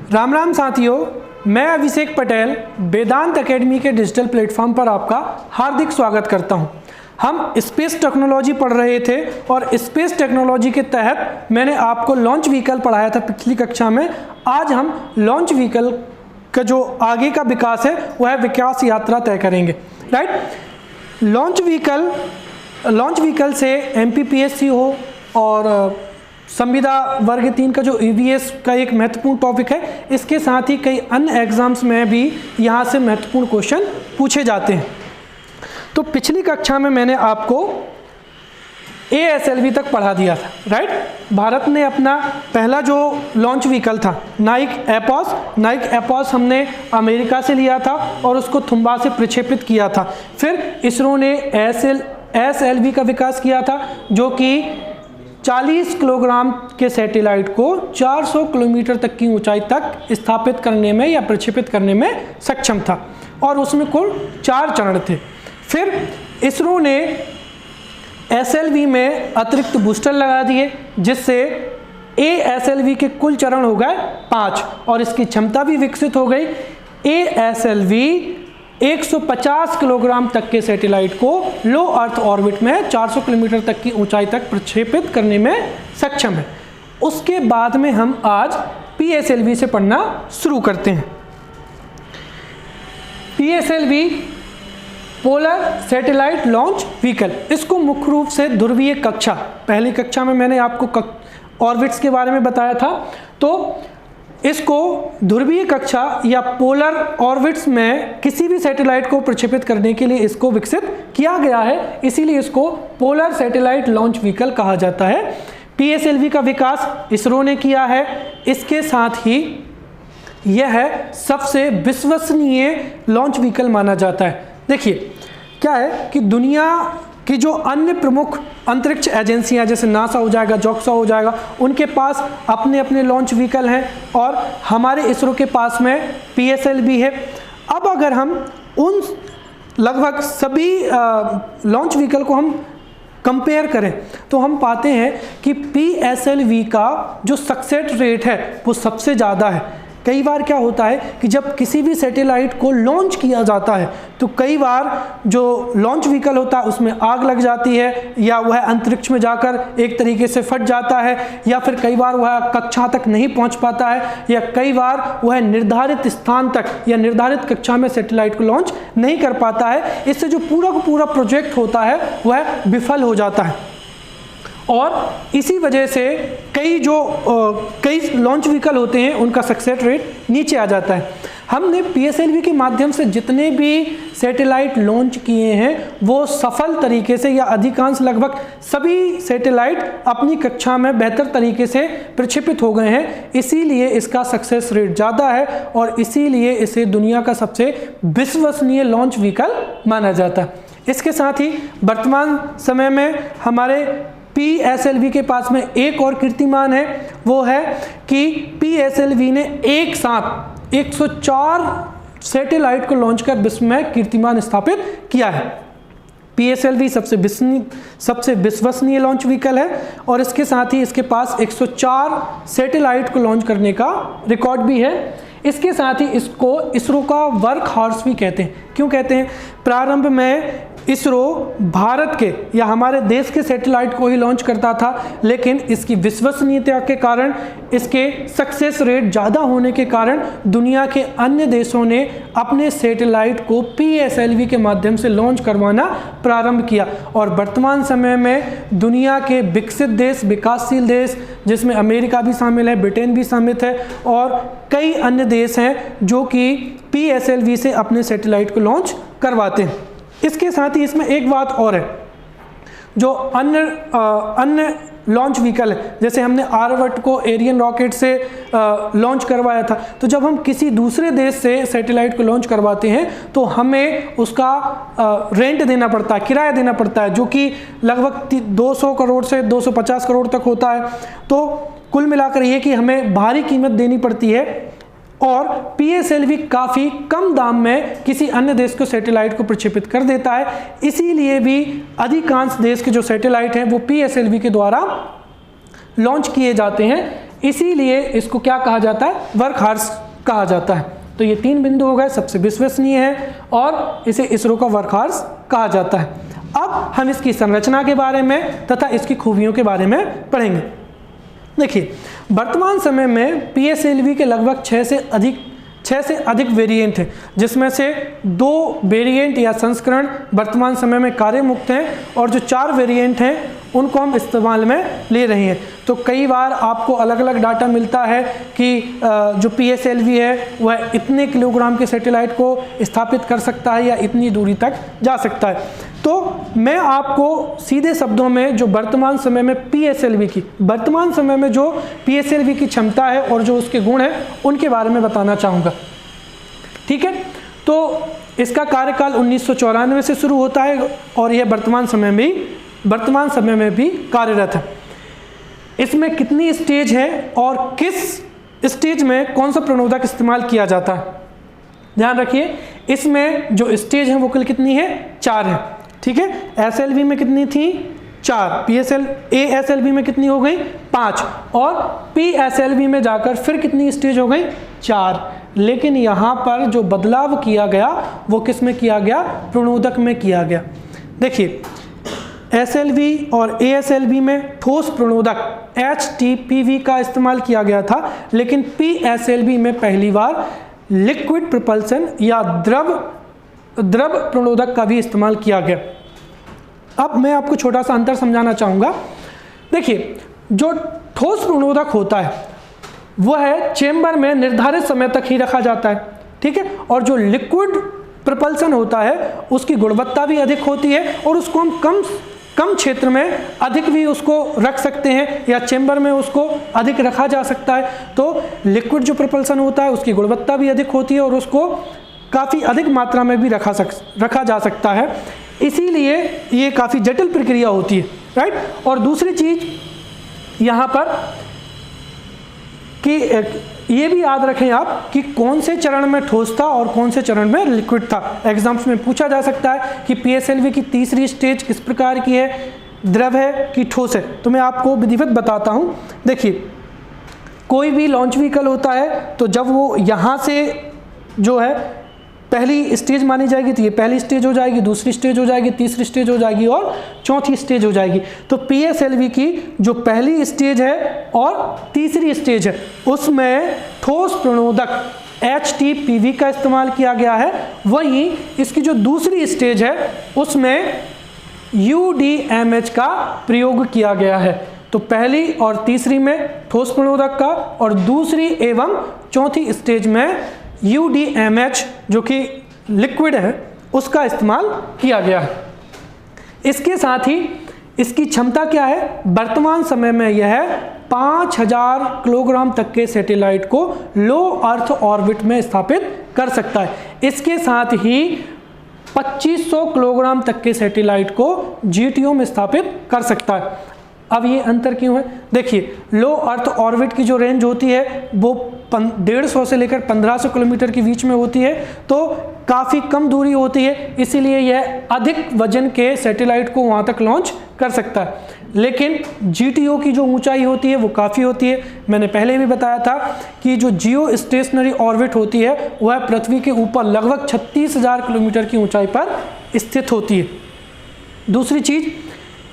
राम राम साथियों, मैं अभिषेक पटेल वेदांत एकेडमी के डिजिटल प्लेटफॉर्म पर आपका हार्दिक स्वागत करता हूं। हम स्पेस टेक्नोलॉजी पढ़ रहे थे और स्पेस टेक्नोलॉजी के तहत मैंने आपको लॉन्च व्हीकल पढ़ाया था पिछली कक्षा में। आज हम लॉन्च व्हीकल का जो आगे का विकास है वह विकास यात्रा तय करेंगे, राइट। लॉन्च व्हीकल से MPPSC हो और संविदा वर्ग 3 का जो EVS का एक महत्वपूर्ण टॉपिक है, इसके साथ ही कई अन्य एग्जाम्स में भी यहाँ से महत्वपूर्ण क्वेश्चन पूछे जाते हैं। तो पिछली कक्षा में मैंने आपको ASLV तक पढ़ा दिया था, राइट। भारत ने अपना पहला जो लॉन्च व्हीकल था नाइक एपॉस हमने अमेरिका से लिया था और उसको थुम्बा से प्रक्षेपित किया था। फिर इसरो ने SLV का विकास किया था जो कि 40 किलोग्राम के सैटेलाइट को 400 किलोमीटर तक की ऊंचाई तक स्थापित करने में या प्रक्षेपित करने में सक्षम था और उसमें कुल 4 चरण थे। फिर इसरो ने SLV में अतिरिक्त बूस्टर लगा दिए जिससे ASLV के कुल चरण हो गए 5 और इसकी क्षमता भी विकसित हो गई। ASLV 150 किलोग्राम तक के सैटेलाइट को लो अर्थ ऑर्बिट में 400 किलोमीटर तक की ऊंचाई तक प्रक्षेपित करने में सक्षम है। उसके बाद में हम आज PSLV से पढ़ना शुरू करते हैं। PSLV polar satellite launch vehicle, इसको मुख्य रूप से ध्रुवीय कक्षा, पहली कक्षा में मैंने आपको ऑर्बिट्स के बारे में बताया था, तो इसको ध्रुवीय कक्षा या पोलर ऑर्बिट्स में किसी भी सैटेलाइट को प्रक्षेपित करने के लिए इसको विकसित किया गया है, इसीलिए इसको पोलर सैटेलाइट लॉन्च व्हीकल कहा जाता है। PSLV का विकास इसरो ने किया है। इसके साथ ही यह सबसे विश्वसनीय लॉन्च व्हीकल माना जाता है। देखिए क्या है कि दुनिया कि जो अन्य प्रमुख अंतरिक्ष एजेंसियां जैसे नासा हो जाएगा, JOXA हो जाएगा, उनके पास अपने अपने लॉन्च व्हीकल हैं और हमारे इसरो के पास में PSLV है। अब अगर हम उन लगभग सभी लॉन्च व्हीकल को हम कंपेयर करें तो हम पाते हैं कि PSLV का जो सक्सेस रेट है वो सबसे ज़्यादा है। कई बार क्या होता है कि जब किसी भी सैटेलाइट को लॉन्च किया जाता है तो कई बार जो लॉन्च व्हीकल होता है उसमें आग लग जाती है या वह अंतरिक्ष में जाकर एक तरीके से फट जाता है या फिर कई बार वह कक्षा तक नहीं पहुंच पाता है या कई बार वह निर्धारित स्थान तक या निर्धारित कक्षा में सैटेलाइट को लॉन्च नहीं कर पाता है। इससे जो पूरा का पूरा प्रोजेक्ट होता है वह विफल हो जाता है और इसी वजह से कई लॉन्च व्हीकल होते हैं उनका सक्सेस रेट नीचे आ जाता है। हमने PSLV के माध्यम से जितने भी सैटेलाइट लॉन्च किए हैं वो सफल तरीके से या अधिकांश लगभग सभी सैटेलाइट अपनी कक्षा में बेहतर तरीके से प्रक्षेपित हो गए हैं, इसीलिए इसका सक्सेस रेट ज़्यादा है और इसीलिए इसे दुनिया का सबसे विश्वसनीय लॉन्च व्हीकल माना जाता है। इसके साथ ही वर्तमान समय में हमारे PSLV के पास में एक और कीर्तिमान है, वो है कि PSLV ने एक साथ 104 सैटेलाइट को लॉन्च कर विश्व में कीर्तिमान स्थापित किया है। PSLV सबसे विश्वसनीय लॉन्च व्हीकल है और इसके साथ ही इसके पास 104 सैटेलाइट को लॉन्च करने का रिकॉर्ड भी है। इसके साथ ही इसको इसरो का वर्क हॉर्स भी कहते हैं। क्यों कहते हैं? प्रारंभ में इसरो भारत के या हमारे देश के सैटेलाइट को ही लॉन्च करता था, लेकिन इसकी विश्वसनीयता के कारण, इसके सक्सेस रेट ज़्यादा होने के कारण दुनिया के अन्य देशों ने अपने सैटेलाइट को PSLV के माध्यम से लॉन्च करवाना प्रारंभ किया और वर्तमान समय में दुनिया के विकसित देश, विकासशील देश जिसमें अमेरिका भी शामिल है, ब्रिटेन भी शामिल है और कई अन्य देश हैं जो कि PSLV से अपने सैटेलाइट को लॉन्च करवाते हैं। इसके साथ ही इसमें एक बात और है, जो अन्य लॉन्च व्हीकल है, जैसे हमने आर्यभट्ट को एरियन रॉकेट से लॉन्च करवाया था, तो जब हम किसी दूसरे देश से सैटेलाइट को लॉन्च करवाते हैं तो हमें उसका रेंट देना पड़ता है, किराया देना पड़ता है, जो कि लगभग 200 करोड़ से 250 करोड़ तक होता है। तो कुल मिलाकर ये कि हमें भारी कीमत देनी पड़ती है और PSLV काफ़ी कम दाम में किसी अन्य देश को सैटेलाइट को प्रक्षेपित कर देता है। इसीलिए भी अधिकांश देश के जो सैटेलाइट हैं वो PSLV के द्वारा लॉन्च किए जाते हैं। इसीलिए इसको क्या कहा जाता है, वर्क हॉर्स कहा जाता है। तो ये 3 बिंदु हो गए, सबसे विश्वसनीय है और इसे इसरो का वर्क हॉर्स कहा जाता है। अब हम इसकी संरचना के बारे में तथा इसकी खूबियों के बारे में पढ़ेंगे। देखिए, वर्तमान समय में PSLV के लगभग 6 से अधिक वेरिएंट हैं, जिसमें से 2 वेरिएंट या संस्करण वर्तमान समय में कार्यमुक्त हैं और जो 4 वेरिएंट हैं उनको हम इस्तेमाल में ले रहे हैं। तो कई बार आपको अलग अलग डाटा मिलता है कि जो PSLV है वह इतने किलोग्राम के सैटेलाइट को स्थापित कर सकता है या इतनी दूरी तक जा सकता है। तो मैं आपको सीधे शब्दों में जो वर्तमान समय में PSLV की क्षमता है और जो उसके गुण हैं उनके बारे में बताना चाहूँगा। ठीक है, तो इसका कार्यकाल 1994 से शुरू होता है और यह वर्तमान समय में भी कार्यरत है। इसमें कितनी स्टेज है और किस स्टेज में कौन सा प्रणोदक इस्तेमाल किया जाता है, ध्यान रखिए। इसमें जो स्टेज है वो कुल कितनी है, 4 है। ठीक है, SLV में कितनी थी, 4, ASLV में कितनी हो गई, 5 और PSLV में जाकर फिर कितनी स्टेज हो गई, 4। लेकिन यहाँ पर जो बदलाव किया गया वो किस में किया गया, प्रणोदक में किया गया। देखिए, SLV और ASLV में ठोस प्रणोदक HTPV का इस्तेमाल किया गया था, लेकिन PSLV में पहली बार लिक्विड प्रपल्सन या द्रव प्रणोदक का भी इस्तेमाल किया गया। अब मैं आपको छोटा सा अंतर समझाना चाहूँगा। देखिए, जो ठोस प्रणोदक होता है वह चेंबर में निर्धारित समय तक ही रखा जाता है। ठीक है, और जो लिक्विड प्रपल्सन होता है उसकी गुणवत्ता भी अधिक होती है और उसको हम कम क्षेत्र में अधिक भी उसको रख सकते हैं या चेंबर में उसको अधिक रखा जा सकता है। तो लिक्विड जो प्रपल्सन होता है उसकी गुणवत्ता भी अधिक होती है और उसको काफ़ी अधिक मात्रा में भी रखा जा सकता है, इसीलिए ये काफ़ी जटिल प्रक्रिया होती है, राइट। और दूसरी चीज़ यहाँ पर कि ये भी याद रखें आप कि कौन से चरण में ठोस था और कौन से चरण में लिक्विड था। एग्जाम्स में पूछा जा सकता है कि PSLV की तीसरी स्टेज किस प्रकार की है, द्रव है कि ठोस है। तो मैं आपको विधिवत बताता हूँ। देखिए, कोई भी लॉन्च व्हीकल होता है तो जब वो यहाँ से जो है पहली स्टेज मानी जाएगी तो ये पहली स्टेज हो जाएगी, दूसरी स्टेज हो जाएगी, तीसरी स्टेज हो जाएगी और चौथी स्टेज हो जाएगी। तो PSLV की जो पहली स्टेज है और तीसरी स्टेज है उसमें ठोस प्रणोदक HTPV का इस्तेमाल किया गया है। वहीं इसकी जो दूसरी स्टेज है उसमें UDMH का प्रयोग किया गया है। तो पहली और तीसरी में ठोस प्रणोदक का और दूसरी एवं चौथी स्टेज में UDMH जो कि लिक्विड है उसका इस्तेमाल किया गया है। इसके साथ ही इसकी क्षमता क्या है, वर्तमान समय में यह 5000 किलोग्राम तक के सैटेलाइट को लो अर्थ ऑर्बिट में स्थापित कर सकता है। इसके साथ ही 2500 किलोग्राम तक के सैटेलाइट को GTO में स्थापित कर सकता है। अब ये अंतर क्यों है, देखिए, लो अर्थ ऑर्बिट की जो रेंज होती है वो 150 से लेकर 1500 किलोमीटर के बीच में होती है, तो काफ़ी कम दूरी होती है, इसीलिए यह अधिक वजन के सैटेलाइट को वहाँ तक लॉन्च कर सकता है। लेकिन GTO की जो ऊंचाई होती है वो काफ़ी होती है। मैंने पहले भी बताया था कि जो जियो स्टेशनरी ऑर्बिट होती है वह पृथ्वी के ऊपर लगभग 36,000 किलोमीटर की ऊंचाई पर स्थित होती है। दूसरी चीज़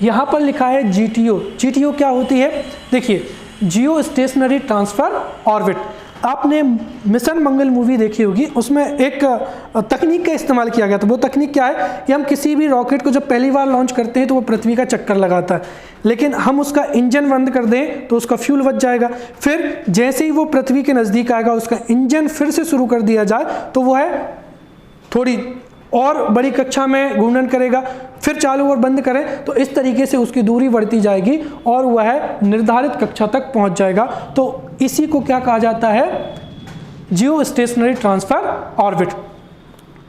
यहाँ पर लिखा है GTO क्या होती है, देखिए, जियो स्टेशनरी ट्रांसफर ऑर्बिट। आपने मिशन मंगल मूवी देखी होगी, उसमें एक तकनीक का इस्तेमाल किया गया था। वो तकनीक क्या है कि हम किसी भी रॉकेट को जब पहली बार लॉन्च करते हैं तो वो पृथ्वी का चक्कर लगाता है, लेकिन हम उसका इंजन बंद कर दें तो उसका फ्यूल बच जाएगा। फिर जैसे ही वो पृथ्वी के नज़दीक आएगा उसका इंजन फिर से शुरू कर दिया जाए तो वह थोड़ी और बड़ी कक्षा में घूर्णन करेगा, फिर चालू और बंद करें तो इस तरीके से उसकी दूरी बढ़ती जाएगी और वह निर्धारित कक्षा तक पहुंच जाएगा। तो इसी को क्या कहा जाता है, जियो स्टेशनरी ट्रांसफर ऑर्बिट।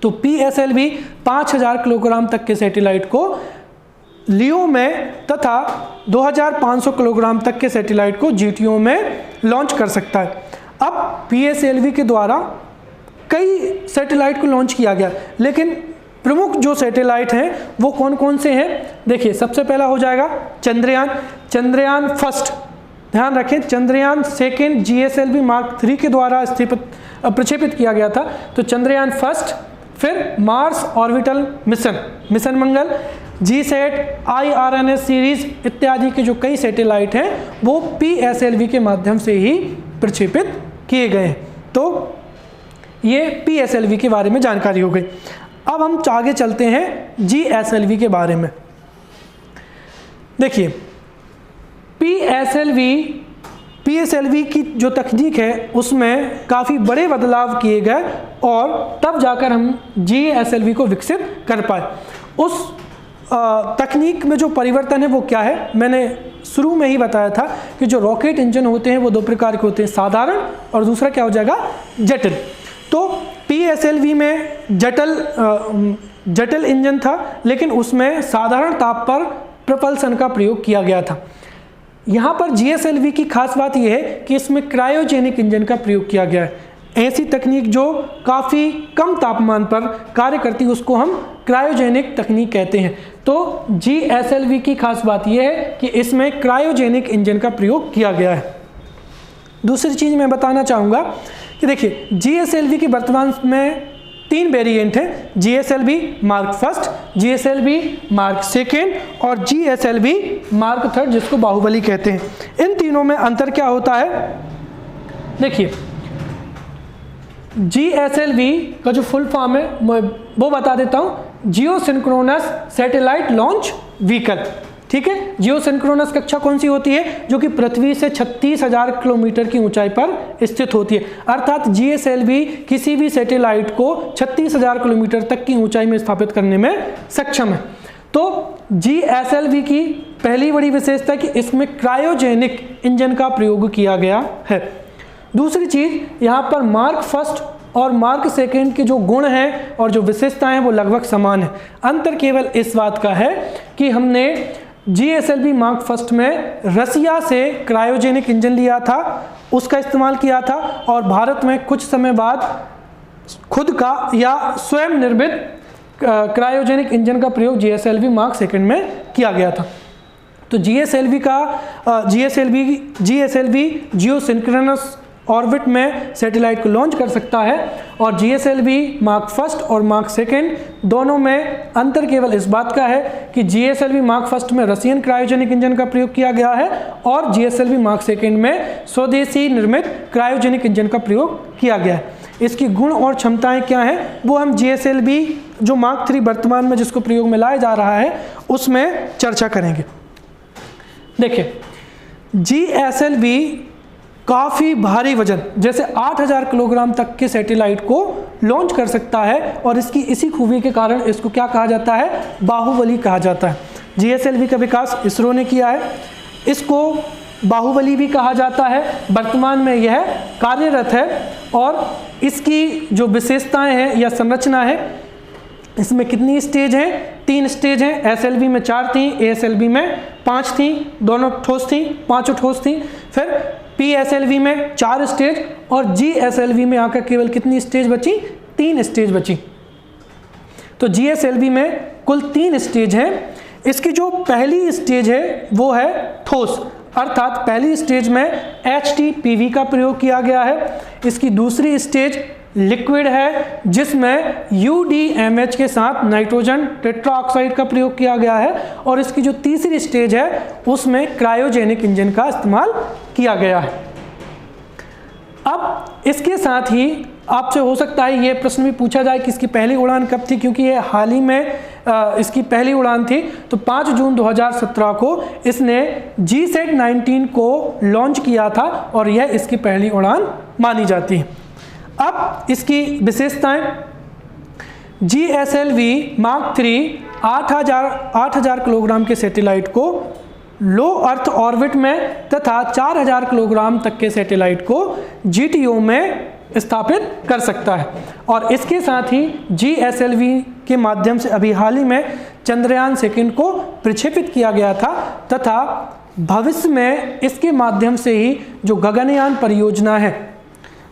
तो PSLV 5000 किलोग्राम तक के सैटेलाइट को लियो में तथा 2500 किलोग्राम तक के सैटेलाइट को GTO में लॉन्च कर सकता है। अब PSLV के द्वारा कई सैटेलाइट को लॉन्च किया गया, लेकिन प्रमुख जो सैटेलाइट हैं वो कौन कौन से हैं, देखिए, सबसे पहला हो जाएगा चंद्रयान फर्स्ट, ध्यान रखें, चंद्रयान सेकेंड GSLV Mark 3 के द्वारा प्रक्षेपित किया गया था। तो चंद्रयान फर्स्ट, फिर मार्स ऑर्बिटल मिशन मंगल, GSAT, IRNS सीरीज इत्यादि के जो कई सैटेलाइट हैं वो PSLV के माध्यम से ही प्रक्षेपित किए गए हैं। तो ये PSLV के बारे में जानकारी हो गई। अब हम आगे चलते हैं GSLV के बारे में। देखिए, PSLV की जो तकनीक है उसमें काफ़ी बड़े बदलाव किए गए और तब जाकर हम GSLV को विकसित कर पाए। उस तकनीक में जो परिवर्तन है वो क्या है, मैंने शुरू में ही बताया था कि जो रॉकेट इंजन होते हैं वो दो प्रकार के होते हैं, साधारण और दूसरा क्या हो जाएगा, जटिल। तो PSLV में जटिल इंजन था, लेकिन उसमें साधारण ताप पर प्रपल्सन का प्रयोग किया गया था। यहाँ पर GSLV की खास बात यह है कि इसमें क्रायोजेनिक इंजन का प्रयोग किया गया है। ऐसी तकनीक जो काफ़ी कम तापमान पर कार्य करती है उसको हम क्रायोजेनिक तकनीक कहते हैं। तो GSLV की खास बात यह है कि इसमें क्रायोजेनिक इंजन का प्रयोग किया गया है। दूसरी चीज़ मैं बताना चाहूँगा कि देखिए, GSLV की वर्तमान में 3 वेरिएंट हैं, GSLV Mark 1, GSLV Mark 2 और GSLV Mark 3 जिसको बाहुबली कहते हैं। इन तीनों में अंतर क्या होता है, देखिए GSLV का जो फुल फॉर्म है मैं वो बता देता हूँ, जियो सिंक्रोनस सैटेलाइट लॉन्च व्हीकल। ठीक है, जियो सिंक्रोनस कक्षा कौन सी होती है, जो कि पृथ्वी से 36,000 किलोमीटर की ऊंचाई पर स्थित होती है। अर्थात GSLV किसी भी सैटेलाइट को 36,000 किलोमीटर तक की ऊंचाई में स्थापित करने में सक्षम है। तो GSLV की पहली बड़ी विशेषता कि इसमें क्रायोजेनिक इंजन का प्रयोग किया गया है। दूसरी चीज़, यहाँ पर Mark 1 और Mark 2 के जो गुण हैं और जो विशेषताएं हैं वो लगभग समान है। अंतर केवल इस बात का है कि हमने GSLV Mark 1 में रसिया से क्रायोजेनिक इंजन लिया था, उसका इस्तेमाल किया था, और भारत में कुछ समय बाद खुद का या स्वयं निर्मित क्रायोजेनिक इंजन का प्रयोग GSLV Mark 2 में किया गया था। तो GSLV जियो सिंक्रोनस ऑर्बिट में सैटेलाइट को लॉन्च कर सकता है, और GSLV Mark 1 और Mark 2 दोनों में अंतर केवल इस बात का है कि GSLV Mark 1 में रसियन क्रायोजेनिक इंजन का प्रयोग किया गया है और GSLV Mark 2 में स्वदेशी निर्मित क्रायोजेनिक इंजन का प्रयोग किया गया है। इसकी गुण और क्षमताएं क्या हैं वो हम GSLV जो Mark 3 वर्तमान में जिसको प्रयोग में लाया जा रहा है उसमें चर्चा करेंगे। देखिए, GSLV काफ़ी भारी वजन जैसे 8,000 किलोग्राम तक के सैटेलाइट को लॉन्च कर सकता है, और इसकी इसी खूबी के कारण इसको क्या कहा जाता है, बाहुबली कहा जाता है। GSLV का विकास इसरो ने किया है, इसको बाहुबली भी कहा जाता है। वर्तमान में यह कार्यरत है और इसकी जो विशेषताएं हैं या संरचना है, इसमें कितनी स्टेज हैं, 3 स्टेज हैं। SLV में 4 थी, ASLV में 5 थी, दोनों ठोस थी, 5 ठोस थी। फिर PSLV में 4 स्टेज और GSLV में आकर केवल कितनी स्टेज बची, 3 स्टेज बची। तो GSLV में कुल 3 स्टेज हैं। इसकी जो पहली स्टेज है वो है ठोस, अर्थात पहली स्टेज में HTPV का प्रयोग किया गया है। इसकी दूसरी स्टेज लिक्विड है जिसमें UDMH के साथ नाइट्रोजन टेट्राऑक्साइड का प्रयोग किया गया है, और इसकी जो तीसरी स्टेज है उसमें क्रायोजेनिक इंजन का इस्तेमाल किया गया है। अब इसके साथ ही आपसे हो सकता है ये प्रश्न भी पूछा जाए कि इसकी पहली उड़ान कब थी, क्योंकि ये हाल ही में इसकी पहली उड़ान थी। तो 5 जून 2017 को इसने GSAT 19 को लॉन्च किया था और यह इसकी पहली उड़ान मानी जाती है। अब इसकी विशेषताएं, GSLV Mark 3 8,000 किलोग्राम के सैटेलाइट को लो अर्थ ऑर्बिट में तथा 4,000 किलोग्राम तक के सैटेलाइट को GTO में स्थापित कर सकता है। और इसके साथ ही GSLV के माध्यम से अभी हाल ही में चंद्रयान 2 को प्रक्षेपित किया गया था, तथा भविष्य में इसके माध्यम से ही जो गगनयान परियोजना है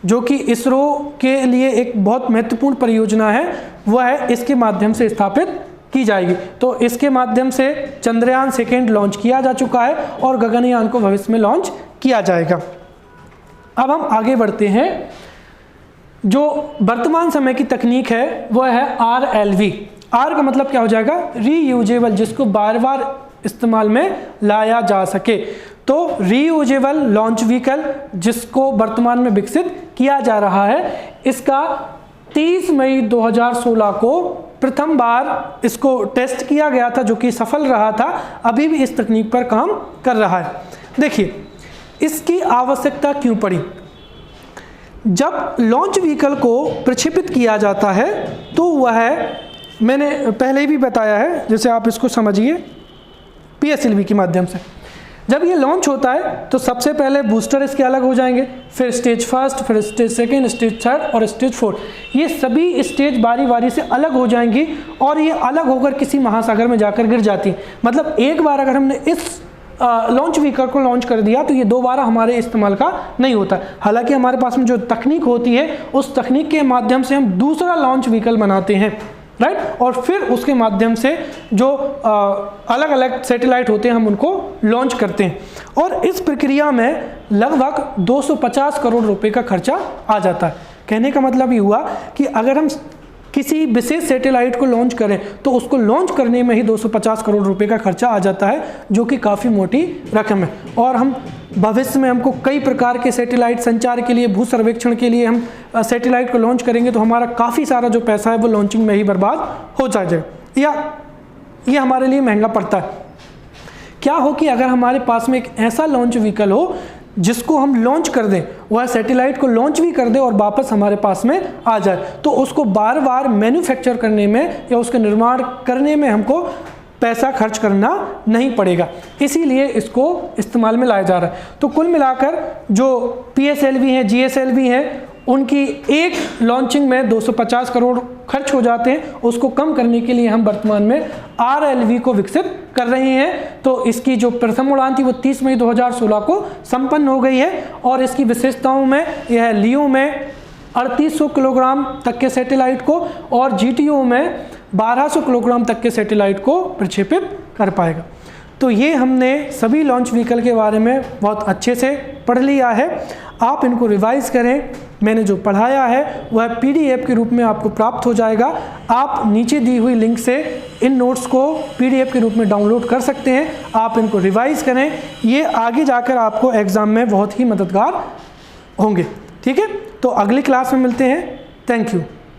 जो कि इसरो के लिए एक बहुत महत्वपूर्ण परियोजना है, वह है इसके माध्यम से स्थापित की जाएगी। तो इसके माध्यम से चंद्रयान 2 लॉन्च किया जा चुका है और गगनयान को भविष्य में लॉन्च किया जाएगा। अब हम आगे बढ़ते हैं। जो वर्तमान समय की तकनीक है वह है RLV। R का मतलब क्या हो जाएगा? रीयूजेबल, जिसको बार बार इस्तेमाल में लाया जा सके। तो रीयूजेबल लॉन्च व्हीकल जिसको वर्तमान में विकसित किया जा रहा है, इसका 30 मई 2016 को प्रथम बार इसको टेस्ट किया गया था, जो कि सफल रहा था। अभी भी इस तकनीक पर काम कर रहा है। देखिए, इसकी आवश्यकता क्यों पड़ी? जब लॉन्च व्हीकल को प्रक्षेपित किया जाता है तो वह, मैंने पहले भी बताया है, जैसे आप इसको समझिए PSLV के माध्यम से। जब ये लॉन्च होता है तो सबसे पहले बूस्टर इसके अलग हो जाएंगे, फिर स्टेज फर्स्ट, फिर स्टेज सेकेंड, स्टेज थर्ड और स्टेज फोर्थ। ये सभी स्टेज बारी बारी से अलग हो जाएंगी और ये अलग होकर किसी महासागर में जाकर गिर जाती हैं। मतलब एक बार अगर हमने इस लॉन्च व्हीकल को लॉन्च कर दिया तो ये दोबारा हमारे इस्तेमाल का नहीं होता। हालांकि हमारे पास में जो तकनीक होती है उस तकनीक के माध्यम से हम दूसरा लॉन्च व्हीकल बनाते हैं, राइट, और फिर उसके माध्यम से जो अलग अलग सैटेलाइट होते हैं हम उनको लॉन्च करते हैं। और इस प्रक्रिया में लगभग 250 करोड़ रुपए का खर्चा आ जाता है। कहने का मतलब ये हुआ कि अगर हम किसी विशेष सैटेलाइट को लॉन्च करें तो उसको लॉन्च करने में ही 250 करोड़ रुपए का खर्चा आ जाता है, जो कि काफ़ी मोटी रकम है। और हम भविष्य में हमको कई प्रकार के सैटेलाइट संचार के लिए, भू सर्वेक्षण के लिए हम सैटेलाइट को लॉन्च करेंगे तो हमारा काफ़ी सारा जो पैसा है वो लॉन्चिंग में ही बर्बाद हो जाएगा, या ये हमारे लिए महंगा पड़ता है। क्या हो कि अगर हमारे पास में एक ऐसा लॉन्च व्हीकल हो जिसको हम लॉन्च कर दें, वह सैटेलाइट को लॉन्च भी कर दे और वापस हमारे पास में आ जाए, तो उसको बार बार मैन्युफैक्चर करने में या उसका निर्माण करने में हमको पैसा खर्च करना नहीं पड़ेगा। इसीलिए इसको इस्तेमाल में लाया जा रहा है। तो कुल मिलाकर जो PSLV हैं, GSLV हैं, उनकी एक लॉन्चिंग में 250 करोड़ खर्च हो जाते हैं। उसको कम करने के लिए हम वर्तमान में RLV को विकसित कर रहे हैं। तो इसकी जो प्रथम उड़ान थी वो 30 मई 2016 को संपन्न हो गई है। और इसकी विशेषताओं में यह लियो में 3800 किलोग्राम तक के सैटेलाइट को और GTO में 1200 किलोग्राम तक के सैटेलाइट को प्रक्षेपित कर पाएगा। तो ये हमने सभी लॉन्च व्हीकल के बारे में बहुत अच्छे से पढ़ लिया है। आप इनको रिवाइज करें। मैंने जो पढ़ाया है वह PDF के रूप में आपको प्राप्त हो जाएगा। आप नीचे दी हुई लिंक से इन नोट्स को PDF के रूप में डाउनलोड कर सकते हैं। आप इनको रिवाइज करें, ये आगे जाकर आपको एग्ज़ाम में बहुत ही मददगार होंगे। ठीक है, तो अगली क्लास में मिलते हैं। Thank you.